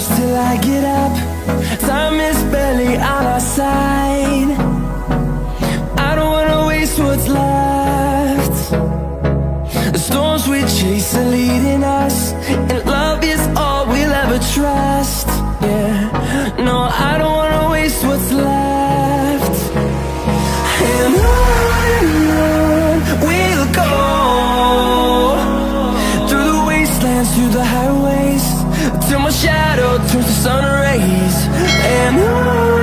close till I get up. Time is barely on our side. I don't wanna waste what's left. The storms we chase are leading us, and love is all we'll ever trust. Yeah, no, I don't wanna waste what's left. And on we'll go, through the wastelands, through the highways, till my shadow turns to sun rays. And on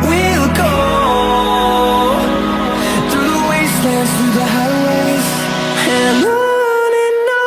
we'll go, through the wastelands, through the highways, and on we'll go.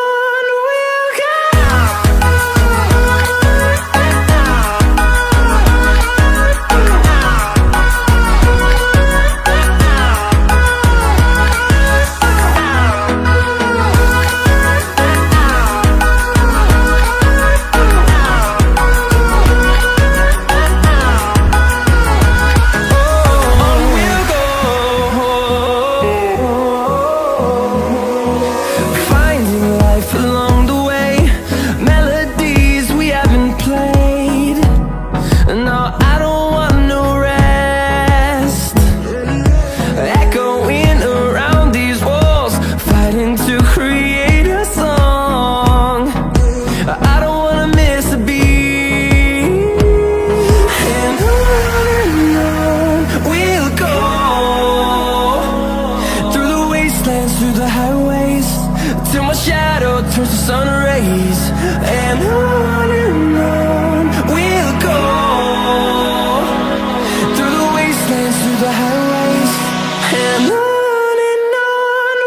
Through the highways, till my shadow turns to sun rays. And on we'll go, through the wastelands, through the highways, and on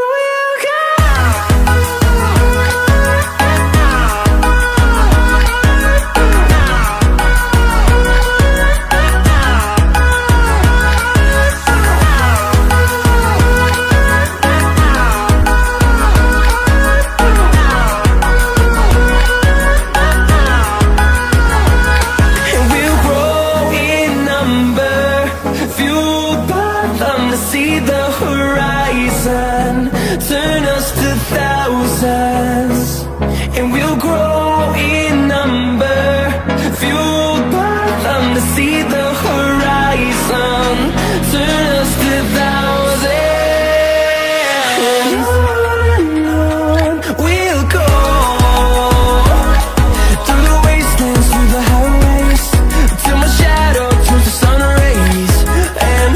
we'll go. See the horizon, turn us to thousands, and we'll grow in number, fueled by them to see the horizon, turn us to thousands. And on we'll go, through the wastelands, through the highways, till my shadow turns to sun rays. And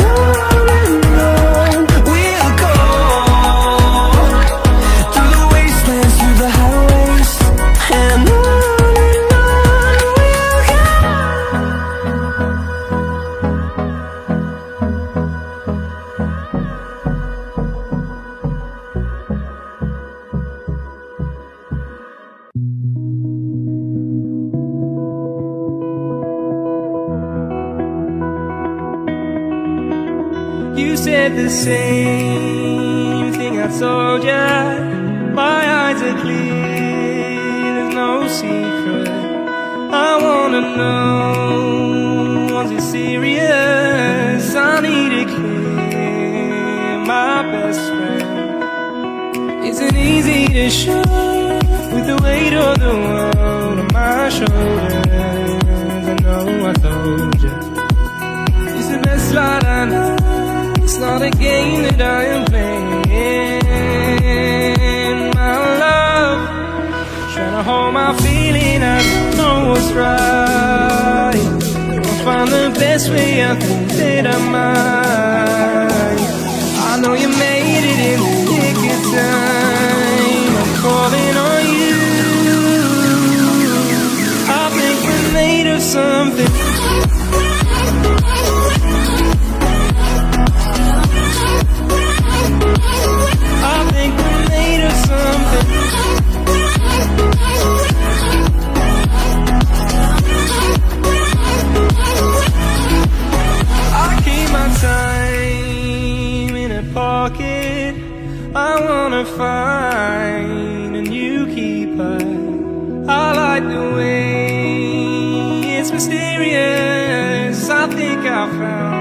you said the same thing I told ya. My eyes are clear, there's no secret. I wanna know, was it serious? I need it clear, my best friend. Isn't easy to show, with the weight of the world on my shoulders. I know I told ya, it's the best light I know. It's not a game that I am playing, my love. Trying to hold my feeling, I don't know what's right. I'll find the best way, I think that I might. I know you made it in the nick of time. I'm calling on you. I think we're made of something. I think we're made of something. I keep my time in a pocket. I wanna find a new keeper. I like the way it's mysterious. I think I found